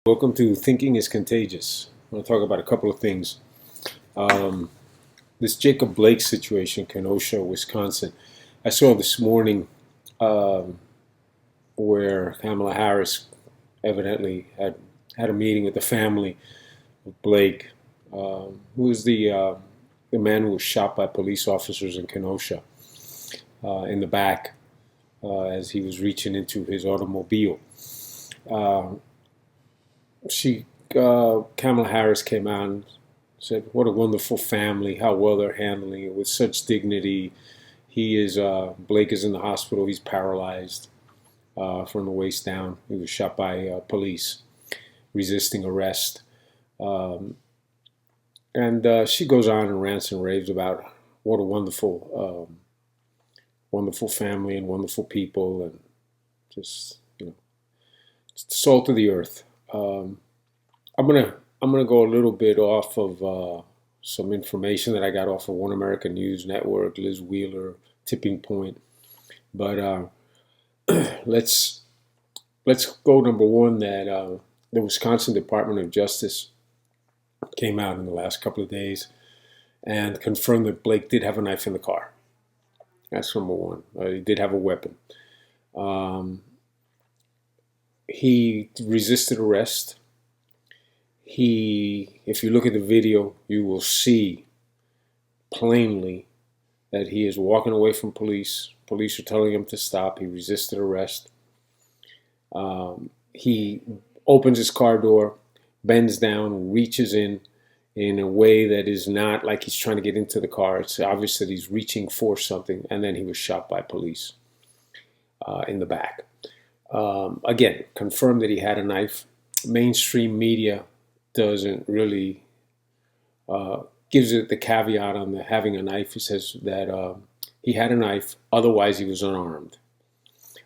Welcome to Thinking is Contagious. I want to talk about a couple of things. Um, this Jacob Blake situation, Kenosha, Wisconsin. I saw this morning um, where Kamala Harris evidently had a meeting with the family of Blake, who was the man who was shot by police officers in Kenosha in the back as he was reaching into his automobile. Uh, Kamala Harris came out and said, "What a wonderful family! How well they're handling it with such dignity." Blake is in the hospital. He's paralyzed from the waist down. He was shot by police resisting arrest. Um, and she goes on and rants and raves about what a wonderful family and wonderful people, and just it's the salt of the earth. Um, I'm gonna go a little bit off of some information that I got off of One American News Network, Liz Wheeler, Tipping Point. But let's let's go number one. That the Wisconsin Department of Justice came out in the last couple of days and confirmed that Blake did have a knife in the car. That's number one. He did have a weapon. Um, he resisted arrest. If you look at the video, you will see plainly that he is walking away from police. Police are telling him to stop. He resisted arrest. He opens his car door, bends down, reaches in a way that is not like he's trying to get into the car. It's obvious that he's reaching for something, and then he was shot by police in the back. Again, confirmed that he had a knife. Mainstream media doesn't really gives it the caveat on the having a knife. It says that he had a knife, otherwise he was unarmed.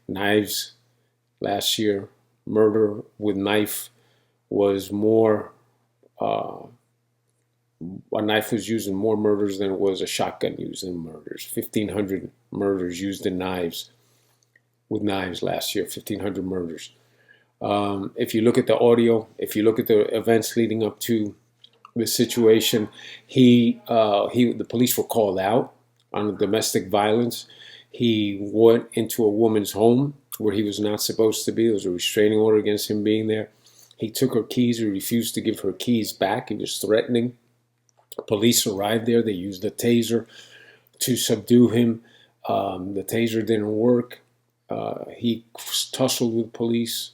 Knives last year, murder with knife was more. A knife was used in more murders than it was a shotgun used in murders. 1,500 murders used in knives with knives last year. 1,500 murders. If you look at the audio, if you look at the events leading up to the situation, the police were called out on domestic violence. He went into a woman's home where he was not supposed to be. There was a restraining order against him being there. He took her keys. He refused to give her keys back. He was threatening. Police arrived there. They used a taser to subdue him. The taser didn't work. He tussled with police.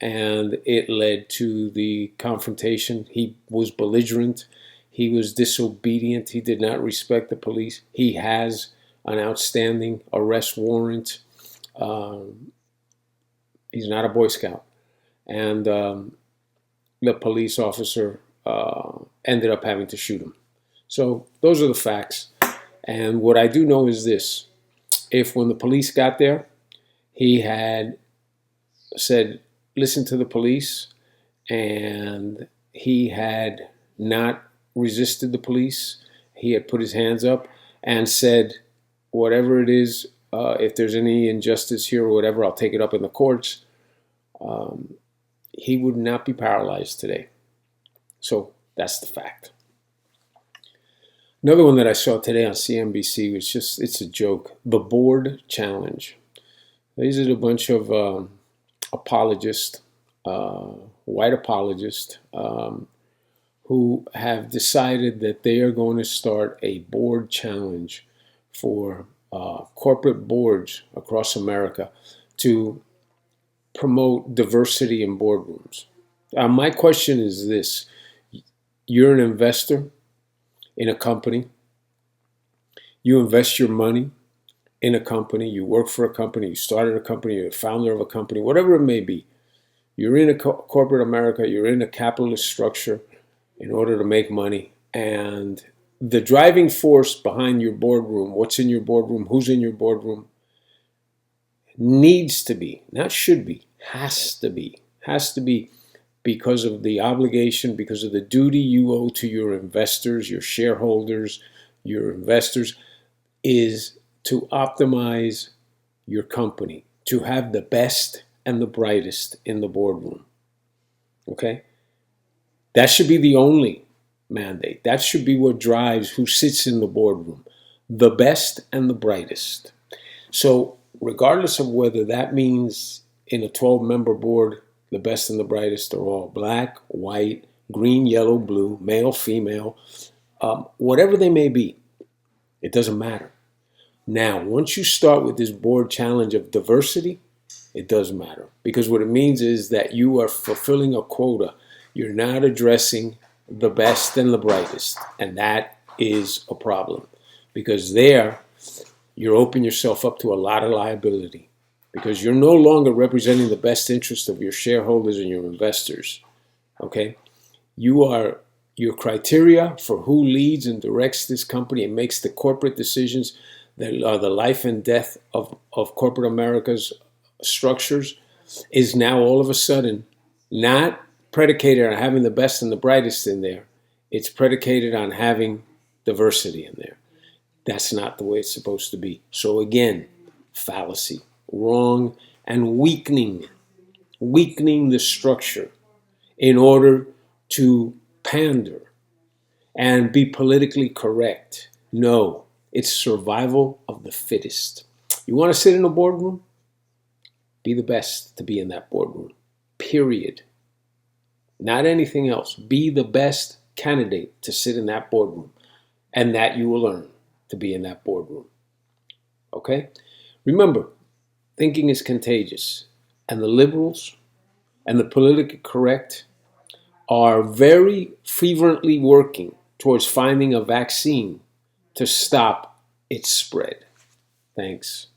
And it led to the confrontation. He was belligerent. He was disobedient. He did not respect the police. He has an outstanding arrest warrant. He's not a Boy Scout. And the police officer ended up having to shoot him. So those are the facts. And what I do know is this. If when the police got there, he had said, listen to the police, and he had not resisted the police, he had put his hands up and said, whatever it is, if there's any injustice here or whatever, I'll take it up in the courts, he would not be paralyzed today. So that's the fact. Another one that I saw today on CNBC was it's a joke. The board challenge. These are a bunch of apologists, white apologists, who have decided that they are going to start a board challenge for corporate boards across America to promote diversity in boardrooms. My question is this. You're an investor in a company. You invest your money in a company. You work for a company. You started a company. You're the founder of a company, whatever it may be. You're in a corporate America. You're in a capitalist structure in order to make money. And the driving force behind your boardroom, what's in your boardroom, who's in your boardroom, needs to be, not should be, has to be because of the obligation, because of the duty you owe to your investors, your shareholders, your investors, is to optimize your company, to have the best and the brightest in the boardroom. Okay? That should be the only mandate. That should be what drives who sits in the boardroom. The best and the brightest. So regardless of whether that means in a 12-member board, the best and the brightest are all black, white, green, yellow, blue, male, female, whatever they may be, it doesn't matter. Now, once you start with this board challenge of diversity, it does matter. Because what it means is that you are fulfilling a quota. You're not addressing the best and the brightest. And that is a problem. Because there, you're opening yourself up to a lot of liability. Because you're no longer representing the best interest of your shareholders and your investors. Okay? Your criteria for who leads and directs this company and makes the corporate decisions that are the life and death of corporate America's structures is now all of a sudden not predicated on having the best and the brightest in there. It's predicated on having diversity in there. That's not the way it's supposed to be. So again, fallacy, wrong, and weakening the structure in order to pander and be politically correct. No, it's survival of the fittest. You want to sit in a boardroom? Be the best to be in that boardroom. Period. Not anything else. Be the best candidate to sit in that boardroom. And that you will earn to be in that boardroom. Okay? Remember, thinking is contagious. And the liberals and the politically correct are very fervently working towards finding a vaccine to stop its spread. Thanks.